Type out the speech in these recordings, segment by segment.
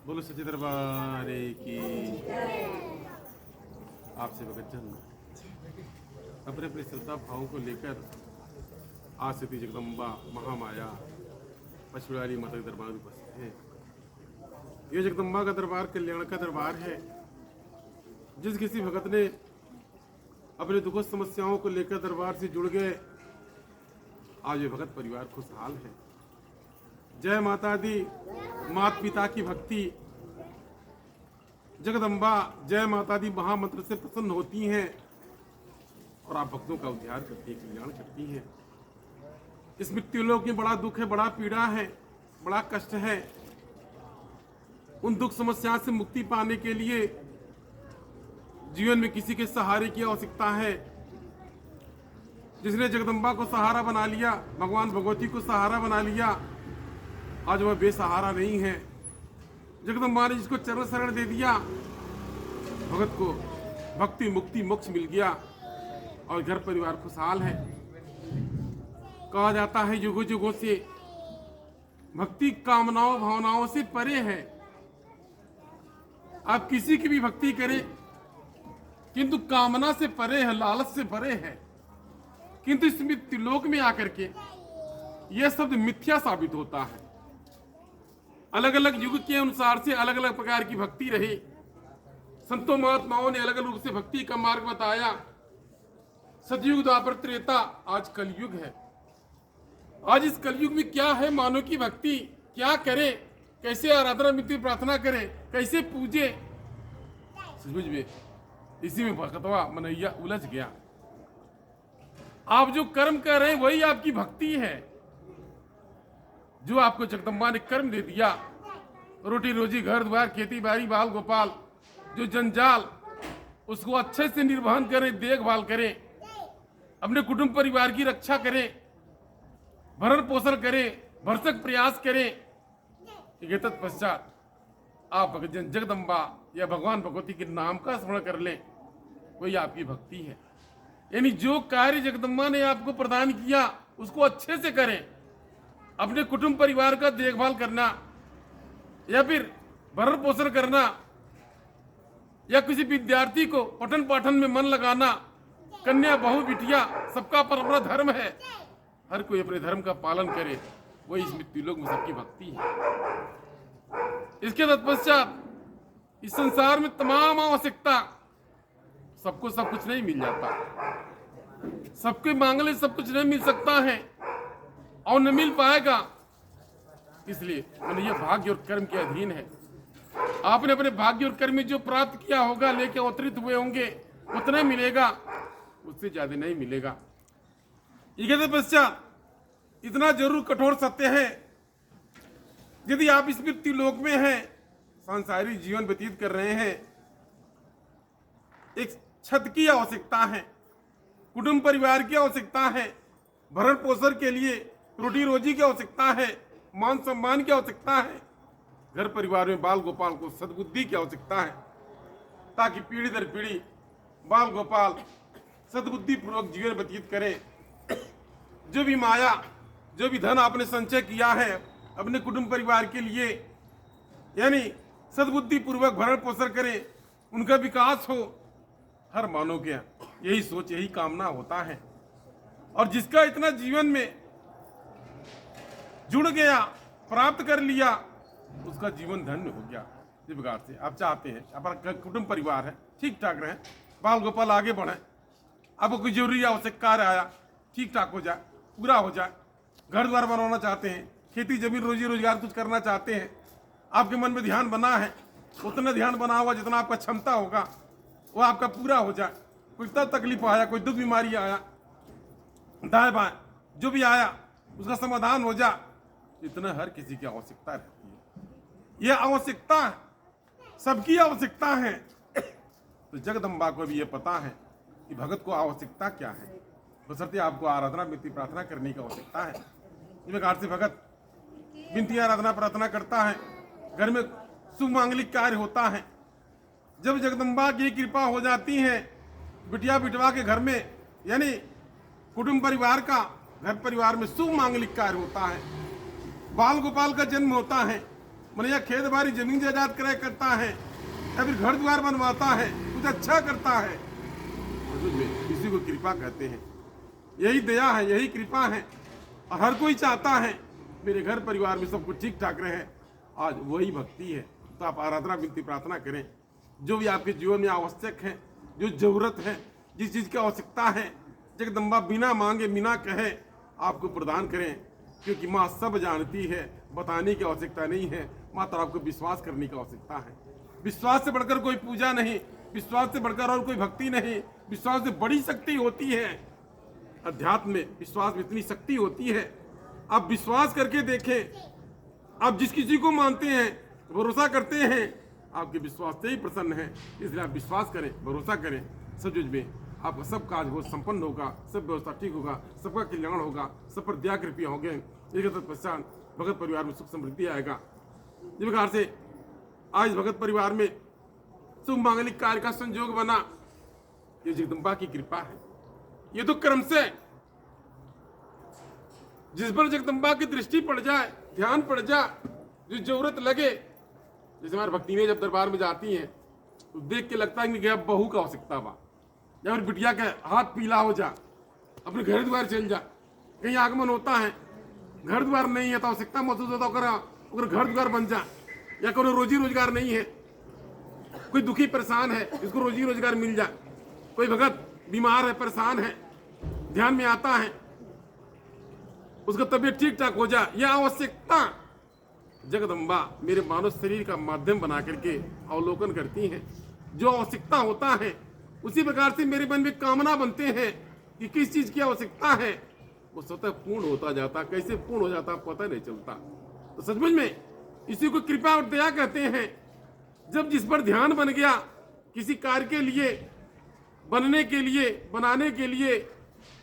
बोलो सच्चे दरबार की। आपसे भगत जन अपने अपने श्रद्धा भावों को लेकर आज सती जगदम्बा महामाया पचुड़ारी माता के दरबार में उपस्थित है। ये जगदम्बा का दरबार कल्याण का दरबार है। जिस किसी भगत ने अपने दुखों समस्याओं को लेकर दरबार से जुड़ गए, आज ये भगत परिवार खुशहाल है। जय माता दी। माता पिता की भक्ति जगदम्बा जय माता दी महामंत्र से प्रसन्न होती हैं और आप भक्तों का उद्धार करती है, कल्याण करती है। इस मृत्युलोक में बड़ा दुख है, बड़ा पीड़ा है, बड़ा कष्ट है। उन दुख समस्या से मुक्ति पाने के लिए जीवन में किसी के सहारे की आवश्यकता है। जिसने जगदम्बा को सहारा बना लिया, भगवान भगवती को सहारा बना लिया, आज वह बेसहारा नहीं है। जगदम्बा ने जिसको चरण शरण दे दिया, भगत को भक्ति मुक्ति मोक्ष मिल गया और घर परिवार खुशहाल है। कहा जाता है युगों युगों से भक्ति कामनाओं भावनाओं से परे है। आप किसी की भी भक्ति करें किंतु कामना से परे है, लालच से परे है। किंतु इस मृत्युलोक में आकर के यह शब्द मिथ्या साबित होता है। अलग अलग युग के अनुसार से अलग अलग प्रकार की भक्ति रही। संतों महात्माओं ने अलग अलग रूप से भक्ति का मार्ग बताया। सतयुग द्वापर त्रेता, आज कलयुग है। आज इस कलयुग में क्या है मानव की भक्ति, क्या करे, कैसे आराधना मित्र प्रार्थना करे, कैसे पूजे, समझ में इसी में भक्तवा मनैया उलझ गया। आप जो कर्म कर रहे हैं वही आपकी भक्ति है। जो आपको जगदम्बा ने कर्म दे दिया, रोटी रोजी घर द्वार खेती बाड़ी बाल गोपाल, जो जंजाल, उसको अच्छे से निर्वहन करें, देखभाल करें, अपने कुटुंब परिवार की रक्षा करें, भरण पोषण करें, भरसक प्रयास करें। तत्पश्चात आप जगदम्बा या भगवान भगवती के नाम का स्मरण कर लें, वही आपकी भक्ति है। यानी जो कार्य जगदम्बा ने आपको प्रदान किया उसको अच्छे से करें। अपने कुटुंब परिवार का देखभाल करना या फिर भरण पोषण करना या किसी विद्यार्थी को पठन पाठन में मन लगाना, कन्या बहु बिटिया सबका अपना धर्म है। हर कोई अपने धर्म का पालन करे, वही इस मृत्युलोक में सबकी भक्ति है। इसके तत्पश्चात इस संसार में तमाम आवश्यकता, सबको सब कुछ नहीं मिल जाता, सबके मांगने सब कुछ नहीं मिल सकता है और न मिल पाएगा। इसलिए मैंने यह भाग्य और कर्म के अधीन है। आपने अपने भाग्य और कर्म में जो प्राप्त किया होगा, लेके अवतरित हुए होंगे, उतना मिलेगा, उससे ज्यादा नहीं मिलेगा। इसके पश्चात इतना जरूर कठोर सत्य है, यदि आप इस मृत्यु लोक में हैं, सांसारिक जीवन व्यतीत कर रहे हैं, एक छत की आवश्यकता है, कुटुंब परिवार की आवश्यकता है, भरण पोषण के लिए रोटी रोजी की आवश्यकता है, मान सम्मान की आवश्यकता है, घर परिवार में बाल गोपाल को सद्बुद्धि की आवश्यकता है, ताकि पीढ़ी दर पीढ़ी बाल गोपाल सद्बुद्धि पूर्वक जीवन व्यतीत करें। जो भी माया, जो भी धन आपने संचय किया है अपने कुटुंब परिवार के लिए, यानी सद्बुद्धि पूर्वक भरण पोषण करें, उनका विकास हो। हर मानव के यही सोच, यही कामना होता है। और जिसका इतना जीवन में जुड़ गया, प्राप्त कर लिया, उसका जीवन धन्य हो गया। इस प्रकार से आप चाहते हैं अपना कुटुंब परिवार है ठीक ठाक रहे, बाल गोपाल आगे बढ़े, आपको कोई जरूरी आवश्यक कार्य आया ठीक ठाक हो जाए, पूरा हो जाए, घर द्वार बनवाना चाहते हैं, खेती जमीन रोजी रोजगार कुछ करना चाहते हैं, आपके मन में ध्यान बना है, उतना ध्यान बना हुआ जितना आपका क्षमता होगा वो आपका पूरा हो जाए। कोई तब तकलीफ आया, कोई दुख बीमारी आया, दाएं बाएं जो भी आया, उसका समाधान हो जाए, इतना हर किसी की आवश्यकता रहती है। यह आवश्यकता सबकी आवश्यकता है। तो जगदम्बा को भी यह पता है कि भगत को आवश्यकता क्या है, बशर्ते आपको आराधना विनती प्रार्थना करने की आवश्यकता है। इस प्रकार से भगत विनती आराधना प्रार्थना करता है, घर में शुभ मांगलिक कार्य होता है। जब जगदम्बा की कृपा हो जाती है, बिटिया बिटवा के घर में, यानी कुटुंब परिवार का, घर परिवार में शुभ मांगलिक कार्य होता है, बाल गोपाल का जन्म होता है, मैंने यह खेत बाड़ी जमीन जायदाद क्रय करता है या फिर घर द्वार बनवाता है, कुछ अच्छा करता है, इसी को कृपा कहते हैं। यही दया है, यही कृपा है। और हर कोई चाहता है मेरे घर परिवार में सब कुछ ठीक ठाक रहे। आज वही भक्ति है। तो आप आराधना विनती प्रार्थना करें, जो भी आपके जीवन में आवश्यक है, जो जरूरत है, जिस चीज़ की आवश्यकता है, जगदम्बा बिना मांगे बिना कहे आपको प्रदान करें, क्योंकि माँ सब जानती है। बताने की आवश्यकता नहीं है, मात्र आपको विश्वास करने की आवश्यकता है। विश्वास से बढ़कर कोई पूजा नहीं, विश्वास से बढ़कर और कोई भक्ति नहीं। विश्वास से बड़ी शक्ति होती है। अध्यात्म में विश्वास में इतनी शक्ति होती है। आप विश्वास करके देखें। आप जिस किसी को मानते हैं, भरोसा करते हैं, आपके विश्वास से ही प्रसन्न है। इसलिए आप विश्वास करें, भरोसा करें। सचमुच में आपका सब काज हो संपन्न होगा, सब व्यवस्था ठीक होगा, सबका कल्याण होगा, सब पर दया कृपया होंगे। इसके तत्पश्चात भगत परिवार में सुख समृद्धि आएगा। इस प्रकार से आज भगत परिवार में शुभ मांगलिक कार्य का संयोग बना, ये जगदम्बा की कृपा है। ये तो क्रम से जिस पर जगदम्बा की दृष्टि पड़ जाए, ध्यान पड़ जाए, जो जरूरत लगे, जैसे हमारी भक्ति में जब दरबार में जाती हैं तो देख के लगता है कि बहू का आवश्यकता बा, या फिर बिटिया का हाथ पीला हो जा, अपने घर द्वार चल जा। कहीं आगमन होता है, घर द्वार नहीं है तो आवश्यकता महसूस होता है, घर द्वार बन जा। या कोई रोजी रोजगार नहीं है, कोई दुखी परेशान है, इसको रोजी रोजगार मिल जाए। कोई भगत बीमार है, परेशान है, ध्यान में आता है, उसका तबीयत ठीक ठाक हो जाए। यह आवश्यकता जगदम्बा मेरे मानव शरीर का माध्यम बना करके अवलोकन करती हैं। जो आवश्यकता होता है उसी प्रकार से मेरे मन में कामना बनते हैं कि किस चीज की आवश्यकता है, वो स्वतः पूर्ण होता जाता। कैसे पूर्ण हो जाता पता नहीं चलता। तो सचमुच में इसी को कृपा और दया कहते हैं। जब जिस पर ध्यान बन गया, किसी कार्य के लिए, बनने के लिए, बनाने के लिए,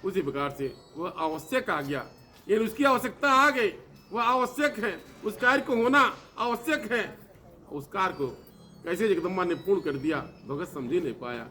उसी प्रकार से वह आवश्यक आ गया, यानी उसकी आवश्यकता आ गई, वह आवश्यक है, उस कार्य को होना आवश्यक है। उस कार्य को कैसे जगदम्बा ने पूर्ण कर दिया, भगत समझ ही नहीं पाया।